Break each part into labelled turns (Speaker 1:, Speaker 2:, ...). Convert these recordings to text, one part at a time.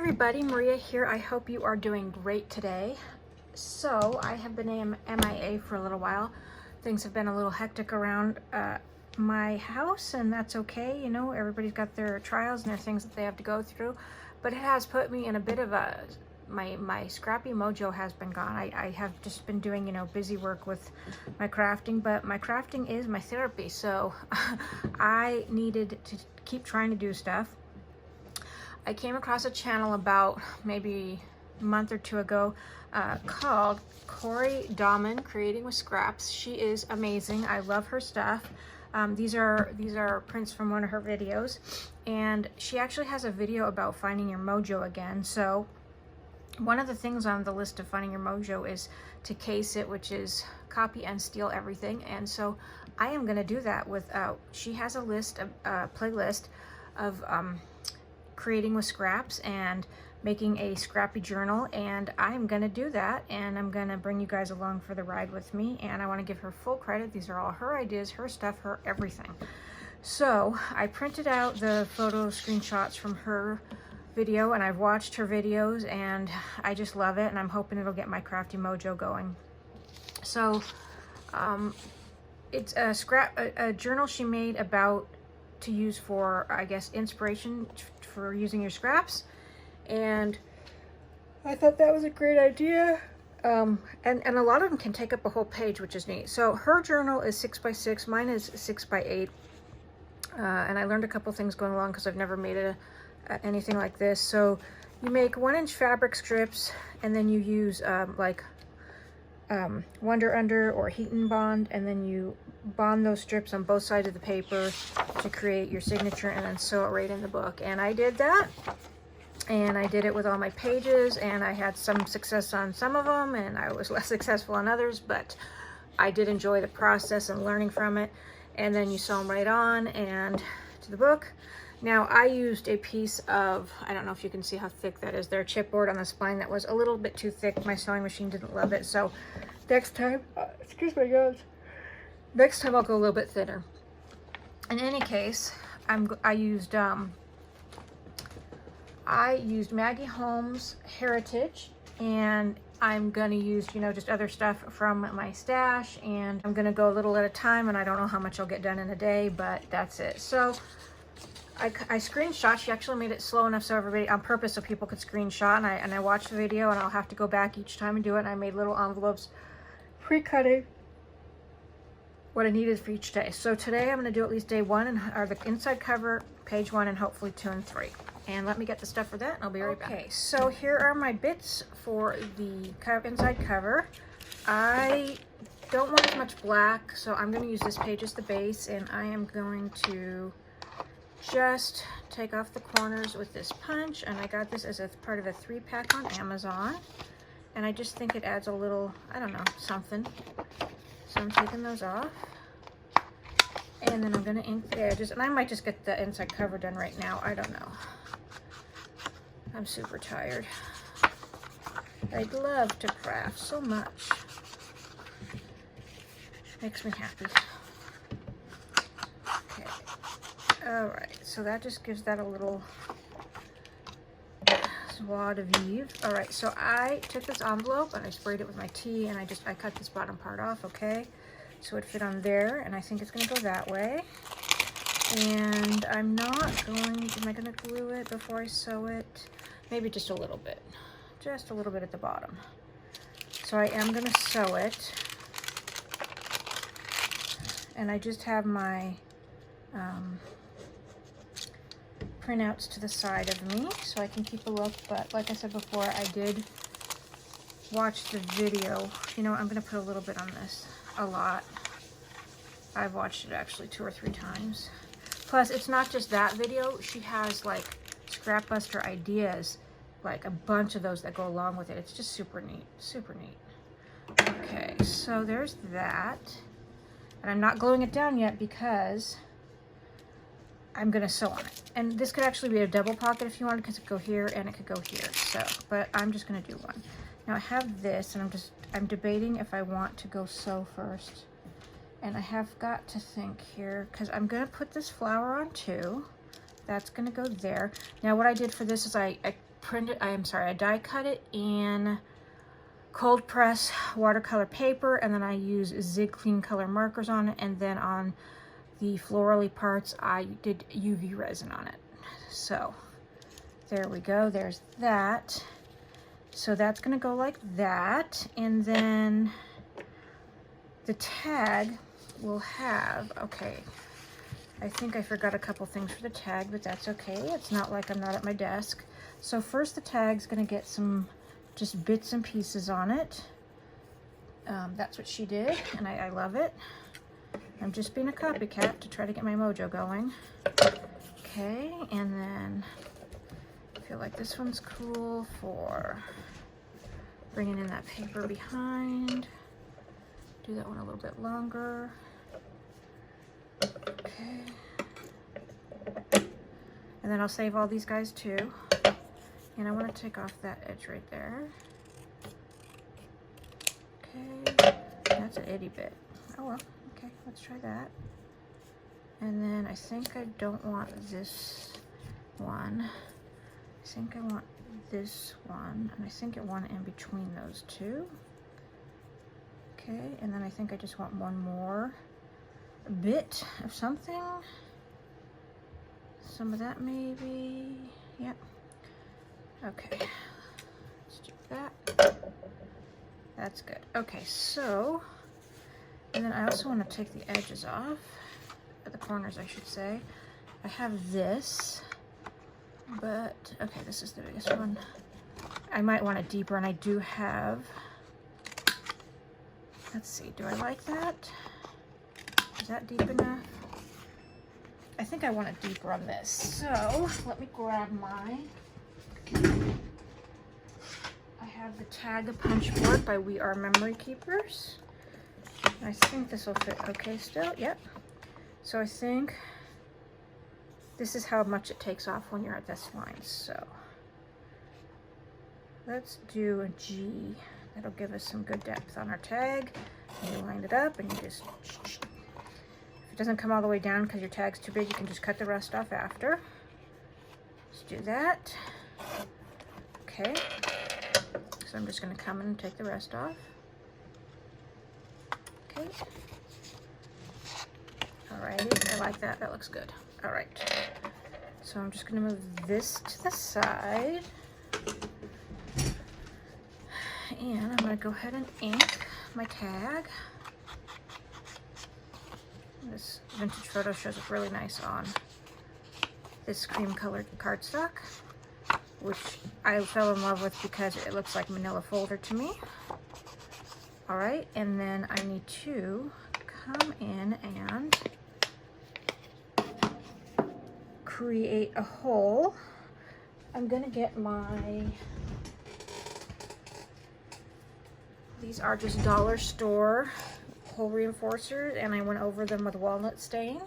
Speaker 1: everybody, Maria here. I hope you are doing great today. So I have been MIA for a little while. Things have been a little hectic around my house, and that's okay. You know, everybody's got their trials and their things that they have to go through, but it has put me in a bit of a my scrappy mojo has been gone. I have just been doing, you know, busy work with my crafting, but my crafting is my therapy, so I needed to keep trying to do stuff. I came across a channel about maybe a month or two ago called Corey Dahman, Creating with Scraps. She is amazing. I love her stuff. These are prints from one of her videos, and she actually has a video about finding your mojo again. So one of the things on the list of finding your mojo is to case it, which is copy and steal everything. And so I am going to do that with, she has a list, a playlist of creating with scraps and making a scrappy journal, and I'm going to do that, and I'm going to bring you guys along for the ride with me. And I want to give her full credit. These are all her ideas, her stuff, her everything. So I printed out the photo screenshots from her video, and I've watched her videos, and I just love it, and I'm hoping it'll get my crafty mojo going. So it's a journal she made about to use for, I guess, inspiration for using your scraps, and I thought that was a great idea. And a lot of them can take up a whole page, which is neat. So her journal is 6x6, mine is 6x8, and I learned a couple things going along because I've never made anything like this. So you make 1-inch fabric strips, and then you use Wonder Under or Heat and Bond, and then you bond those strips on both sides of the paper to create your signature, and then sew it right in the book. And I did that, and I did it with all my pages, and I had some success on some of them, and I was less successful on others, but I did enjoy the process and learning from it. And then you sew them right on and to the book. Now I used a piece of, I don't know if you can see how thick that is there, chipboard on the spine that was a little bit too thick. My sewing machine didn't love it, so next time, excuse me guys, next time I'll go a little bit thinner. In any case, I used Maggie Holmes Heritage, and I'm gonna use, you know, just other stuff from my stash, and I'm gonna go a little at a time, and I don't know how much I'll get done in a day, but that's it. So I screenshot. She actually made it slow enough so everybody, on purpose, so people could screenshot, and I watched the video, and I'll have to go back each time and do it. And I made little envelopes, pre-cutting what I needed for each day. So today I'm going to do at least day 1, or the inside cover, page 1, and hopefully 2 and 3. And let me get the stuff for that, and I'll be right back. Okay, so here are my bits for the inside cover. I don't want as much black, so I'm going to use this page as the base, and I am going to just take off the corners with this punch, and I got this as a part of a 3-pack on Amazon, and I just think it adds a little, I don't know, something. So I'm taking those off, and then I'm going to ink the edges, and I might just get the inside cover done right now. I don't know. I'm super tired. I'd love to craft so much. Makes me happy. Okay. All right, so that just gives that a little joie de vivre. All right, so I took this envelope and I sprayed it with my tea, and I cut this bottom part off, okay? So it fit on there, and I think it's gonna go that way. And I'm not going, am I gonna glue it before I sew it? Maybe just a little bit at the bottom. So I am gonna sew it. And I just have my printouts to the side of me so I can keep a look, but like I said before, I did watch the video. You know, I'm gonna put a little bit on this, a lot. I've watched it actually 2 or 3 times. Plus, it's not just that video. She has like scrapbuster ideas, like a bunch of those that go along with it. It's just super neat, super neat. Okay, so there's that. And I'm not gluing it down yet because I'm gonna sew on it. And this could actually be a double pocket if you wanted, because it could go here and it could go here. So, but I'm just gonna do one. Now I have this, and I'm debating if I want to go sew first. And I have got to think here, because I'm gonna put this flower on too. That's gonna go there. Now what I did for this is I I die cut it in cold press watercolor paper, and then I use Zig Clean color markers on it, and then on the florally parts I did UV resin on it. So there we go, there's that. So that's gonna go like that, and then the tag will have, okay, I think I forgot a couple things for the tag, but that's okay. It's not like I'm not at my desk. So first the tag's gonna get some just bits and pieces on it. That's what she did, and I love it. I'm just being a copycat to try to get my mojo going. Okay, and then I feel like this one's cool for bringing in that paper behind. Do that one a little bit longer. Okay. And then I'll save all these guys too. And I want to take off that edge right there. Okay, that's an itty bit. Oh well, okay, let's try that. And then I think I don't want this one. I think I want this one, and I think I want it in between those two. Okay, and then I think I just want one more bit of something. Some of that maybe, yep. Okay, let's do that. That's good. Okay, so, and then I also want to take the edges off, at the corners I should say. I have this, but, okay, this is the biggest one. I might want it deeper, and I do have, let's see, do I like that? Is that deep enough? I think I want it deeper on this. So, let me grab mine. I have the Tag a Punch board by We Are Memory Keepers. I think this will fit okay still. Yep. So I think this is how much it takes off when you're at this line. So let's do a G. That'll give us some good depth on our tag. And you line it up and you just, if it doesn't come all the way down because your tag's too big, you can just cut the rest off after. Let's do that. Okay, so I'm just going to come in and take the rest off. Okay. Alrighty, I like that. That looks good. Alright. So I'm just going to move this to the side. And I'm going to go ahead and ink my tag. This vintage photo shows up really nice on this cream colored cardstock, which I fell in love with because it looks like manila folder to me. All right, and then I need to come in and create a hole. I'm gonna get these are just dollar store hole reinforcers, and I went over them with walnut stain,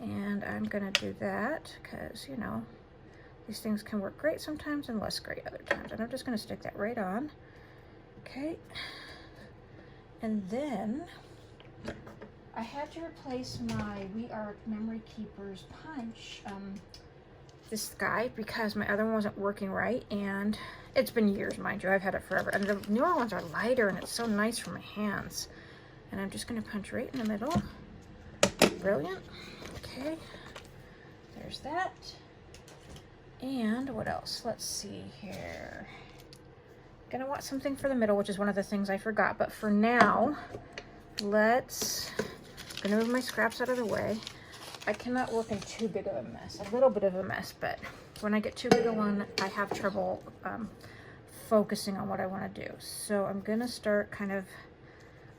Speaker 1: and I'm gonna do that because, you know, these things can work great sometimes and less great other times. And I'm just going to stick that right on. Okay. And then I had to replace my We Are Memory Keepers punch, this guy, because my other one wasn't working right. And it's been years, mind you. I've had it forever. And the newer ones are lighter, and it's so nice for my hands. And I'm just going to punch right in the middle. Brilliant. Okay. There's that. And what else? Let's see here. Gonna want something for the middle, which is one of the things I forgot. But for now, gonna move my scraps out of the way. I cannot work in too big of a mess. A little bit of a mess, but when I get too big a one, I have trouble focusing on what I want to do. So I'm gonna start kind of,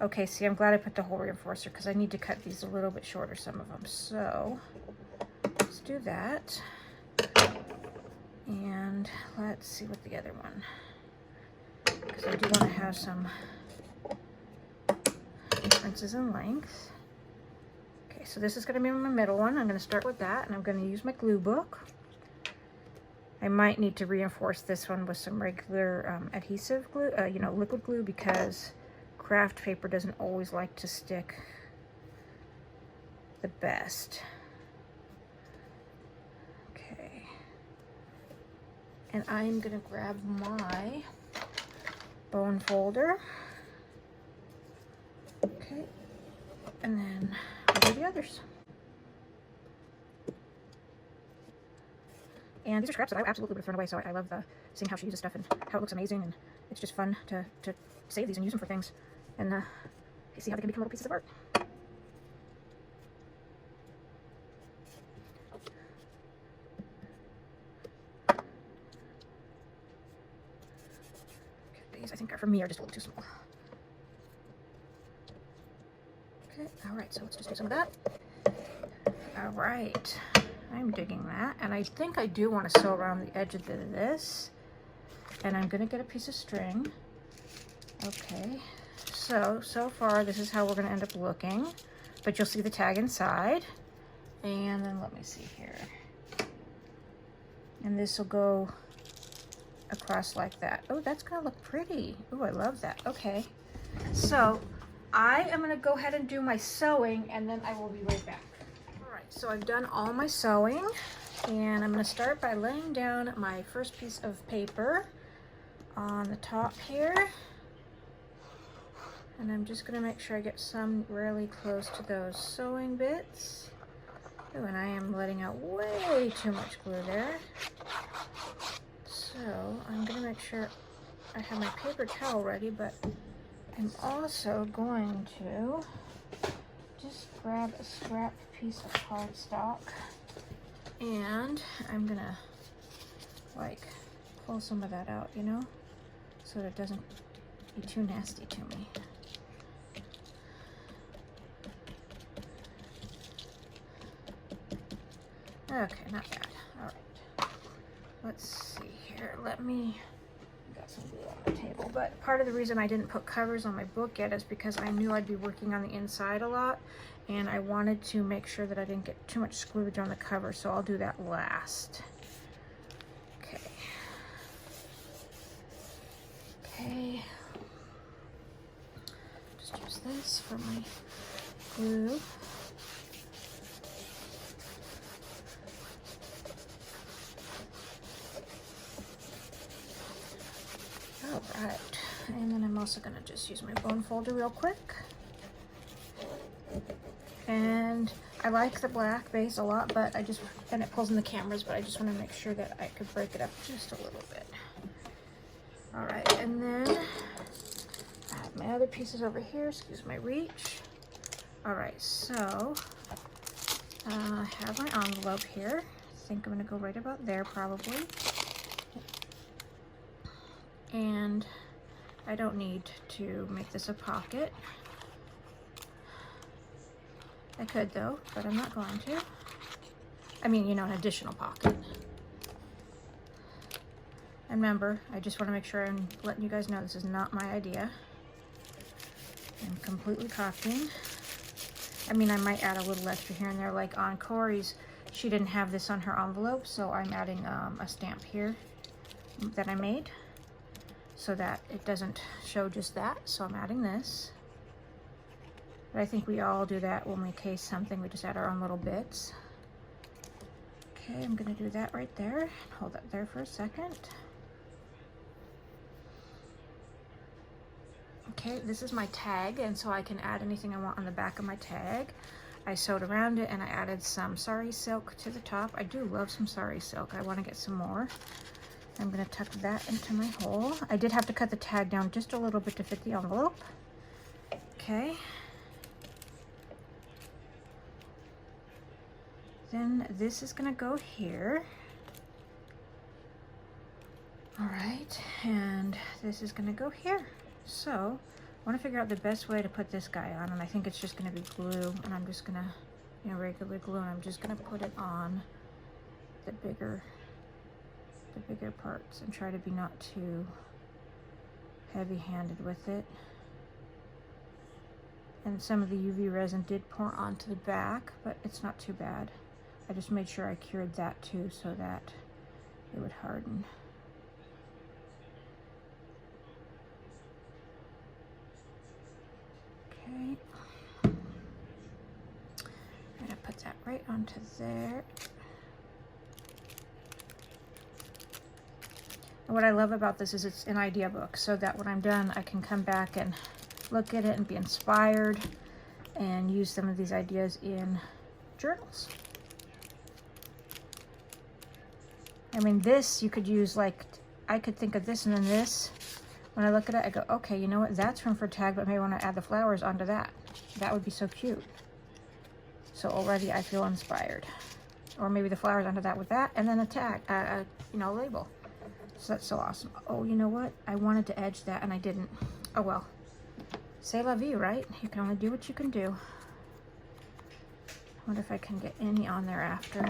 Speaker 1: okay, see, I'm glad I put the hole reinforcer because I need to cut these a little bit shorter, some of them. So let's do that. And let's see what the other one, because I do want to have some differences in length. Okay, so this is going to be my middle one. I'm going to start with that, and I'm going to use my glue book. I might need to reinforce this one with some regular adhesive glue, you know, liquid glue, because craft paper doesn't always like to stick the best. And I'm gonna grab my bone folder. Okay, and then we'll do the others. And these are scraps that I absolutely would have thrown away, so I love seeing how she uses stuff and how it looks amazing, and it's just fun to save these and use them for things, and see how they can become little pieces of art. These, I think, for me, are just a little too small. Okay, alright, so let's just do some of that. Alright, I'm digging that, and I think I do want to sew around the edge of this, and I'm going to get a piece of string. Okay, so far this is how we're going to end up looking, but you'll see the tag inside, and then let me see here, and this will go across like that. Oh, that's going to look pretty. Oh, I love that. Okay, so I am going to go ahead and do my sewing, and then I will be right back. So I've done all my sewing, and I'm going to start by laying down my first piece of paper on the top here, and I'm just going to make sure I get some really close to those sewing bits. Oh, and I am letting out way too much glue there, so I'm going to make sure I have my paper towel ready, but I'm also going to just grab a scrap piece of cardstock, and I'm gonna like pull some of that out, you know, so that it doesn't be too nasty to me. Okay, not bad. All right, let's see here. Got some glue on the table, but part of the reason I didn't put covers on my book yet is because I knew I'd be working on the inside a lot, and I wanted to make sure that I didn't get too much squeeged on the cover, so I'll do that last. Okay, just use this for my glue. All right, and then I'm also gonna just use my bone folder real quick. And I like the black base a lot, but and it pulls in the cameras, but I just want to make sure that I could break it up just a little bit. All right, and then I have my other pieces over here, excuse my reach. All right, so I have my envelope here. I think I'm gonna go right about there probably. And I don't need to make this a pocket. I could though, but I'm not going to. I mean, you know, an additional pocket. And remember, I just want to make sure I'm letting you guys know this is not my idea. I'm completely copying. I mean, I might add a little extra here and there, like on Corey's, she didn't have this on her envelope, so I'm adding a stamp here that I made so that it doesn't show just that, so I'm adding this. But I think we all do that when we case something, we just add our own little bits. Okay, I'm gonna do that right there. Hold that there for a second. Okay, this is my tag, and so I can add anything I want on the back of my tag. I sewed around it and I added some sari silk to the top. I do love some sari silk. I want to get some more. I'm gonna tuck that into my hole. I did have to cut the tag down just a little bit to fit the envelope. Okay. Then this is gonna go here. All right, and this is gonna go here. So I want to figure out the best way to put this guy on, and I think it's just gonna be glue, and I'm just gonna, you know, regular glue, and I'm just gonna put it on the bigger parts and try to be not too heavy-handed with it. And some of the UV resin did pour onto the back, but it's not too bad. I just made sure I cured that too so that it would harden. Okay. I'm gonna put that right onto there. And what I love about this is it's an idea book, so that when I'm done, I can come back and look at it and be inspired and use some of these ideas in journals. I mean, this you could use, like, I could think of this and then this. When I look at it, I go, okay, you know what? That's room for a tag, but maybe I want to add the flowers onto that. That would be so cute. So already I feel inspired. Or maybe the flowers onto that with that, and then a tag, you know, a label. So that's so awesome. Oh, you know what? I wanted to edge that and I didn't. Oh well. C'est la vie, right? You can only do what you can do. I wonder if I can get any on there after.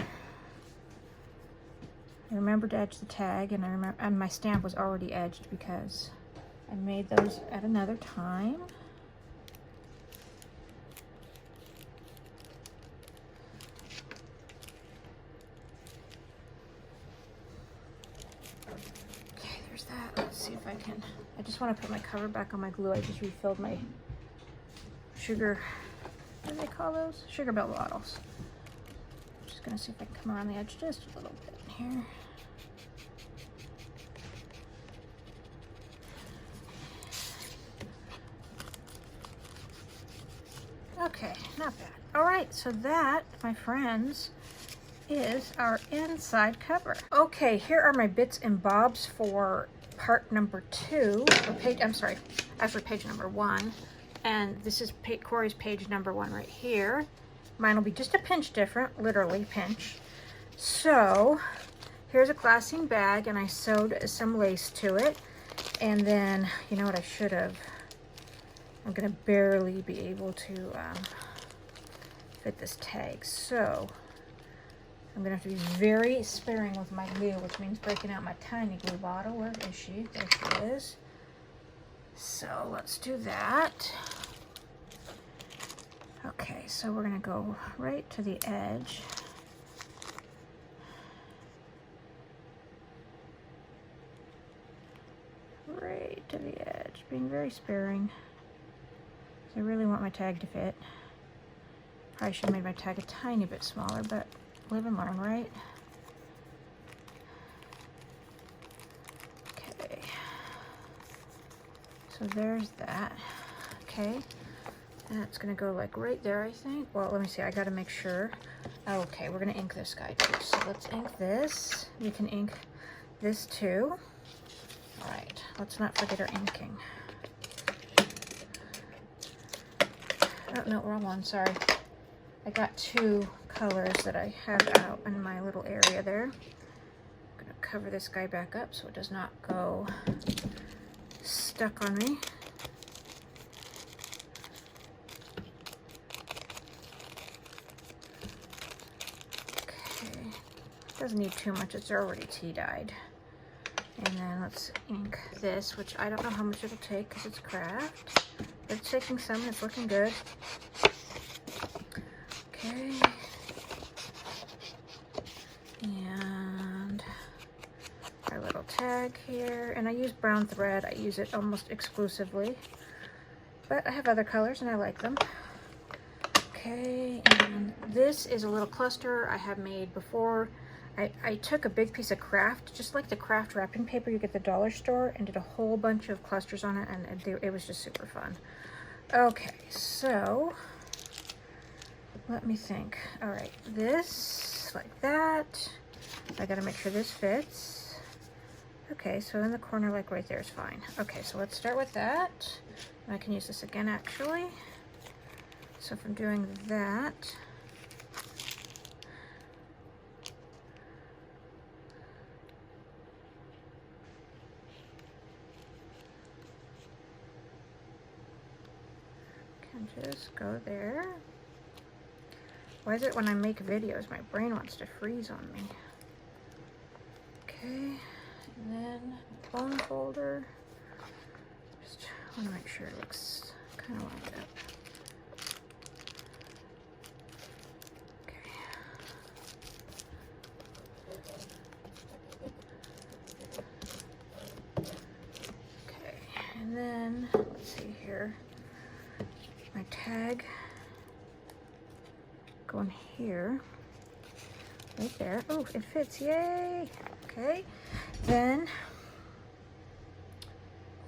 Speaker 1: I remembered to edge the tag, and and my stamp was already edged because I made those at another time. Let's see if I can. I just want to put my cover back on my glue. I just refilled my sugar, what do they call those? Sugar bell bottles. I'm just going to see if I can come around the edge just a little bit here. Okay, not bad. All right, so that, my friends, is our inside cover. Okay, here are my bits and bobs for part number 2, or page, I'm sorry, actually page number 1, and this is Corey's page number 1 right here. Mine will be just a pinch different, literally pinch. So here's a glassine bag, and I sewed some lace to it, and then, you know what I should have, I'm gonna barely be able to fit this tag, so I'm gonna have to be very sparing with my glue, which means breaking out my tiny glue bottle. Where is she? There she is. So let's do that. Okay, so we're gonna go right to the edge. Right to the edge, being very sparing. I really want my tag to fit. Probably should have made my tag a tiny bit smaller, but live and learn, right? Okay. So there's that. Okay. And it's gonna go like right there, I think. Well, let me see, I gotta make sure. Okay, we're gonna ink this guy too. So let's ink this. We can ink this too. All right, let's not forget our inking. Oh, no, wrong one, sorry. I got 2 colors that I have out in my little area there. I'm gonna cover this guy back up so it does not go stuck on me. Okay, doesn't need too much, it's already tea dyed. And then let's ink this, which I don't know how much it'll take because it's craft. But it's taking some, it's looking good. Okay. And our little tag here. And I use brown thread. I use it almost exclusively. But I have other colors and I like them. Okay, and this is a little cluster I have made before. I took a big piece of craft, just like the craft wrapping paper you get at the dollar store, and did a whole bunch of clusters on it, and it was just super fun. Okay, so let me think. All right, this, like that. I gotta make sure this fits. Okay, so in the corner, like right there is fine. Okay, so let's start with that. I can use this again, actually. So if I'm doing that, just go there. Why is it when I make videos, my brain wants to freeze on me? Okay, and then bone folder. Just want to make sure it looks kind of like that. Okay. Okay, and then let's see here. My tag going here, right there. Oh, it fits, yay! Okay, then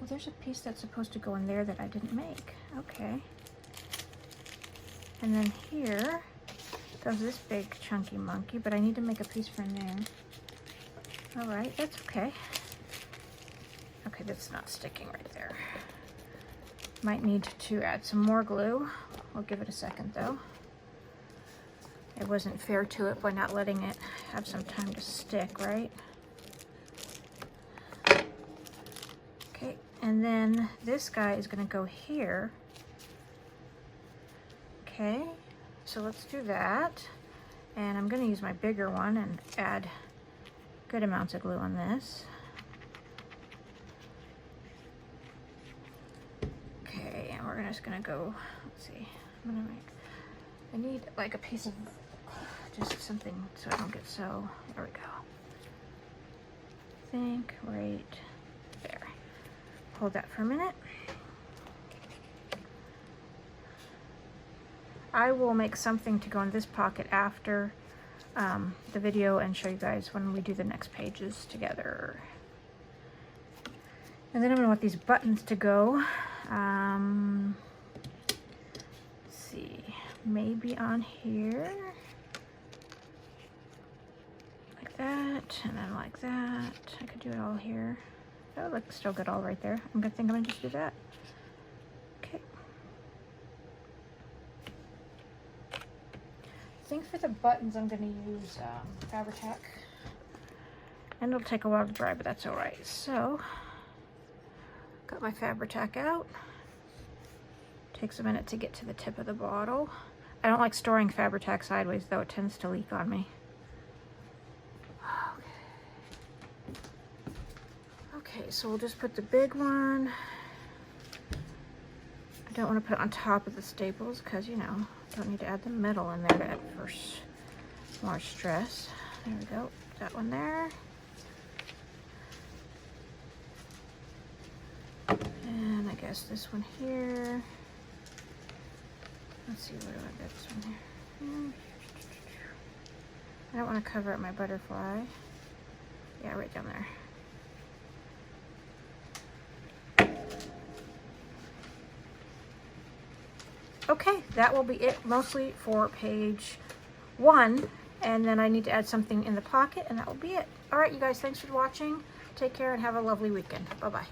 Speaker 1: Well, there's a piece that's supposed to go in there that I didn't make. Okay. And then here goes this big chunky monkey, but I need to make a piece for in there. All right, that's okay. Okay, that's not sticking right there. Might need to add some more glue. I'll give it a second though. It wasn't fair to it by not letting it have some time to stick, right? Okay, and then this guy is gonna go here. Okay, so let's do that. And I'm gonna use my bigger one and add good amounts of glue on this. Okay, and we're just gonna go, let's see, I'm gonna make, I need like a piece of, just something so I don't get so, there we go. I think right there. Hold that for a minute. I will make something to go in this pocket after the video and show you guys when we do the next pages together. And then I'm gonna want these buttons to go. Let's see, maybe on here, like that, and then like that. I could do it all here. That would look still good all right there. I'm gonna just do that. Okay. I think for the buttons I'm gonna use Fabri-Tac, and it'll take a while to dry, but that's all right. So, got my Fabri-Tac out. Takes a minute to get to the tip of the bottle. I don't like storing Fabri-Tac sideways though, it tends to leak on me. Okay, so we'll just put the big one. I don't want to put it on top of the staples because, you know, don't need to add the metal in there to add first more stress. There we go, that one there. And I guess this one here. Let's see, where do I get this one here? I don't want to cover up my butterfly. Yeah, right down there. Okay, that will be it mostly for page 1. And then I need to add something in the pocket, and that will be it. All right, you guys, thanks for watching. Take care and have a lovely weekend. Bye-bye.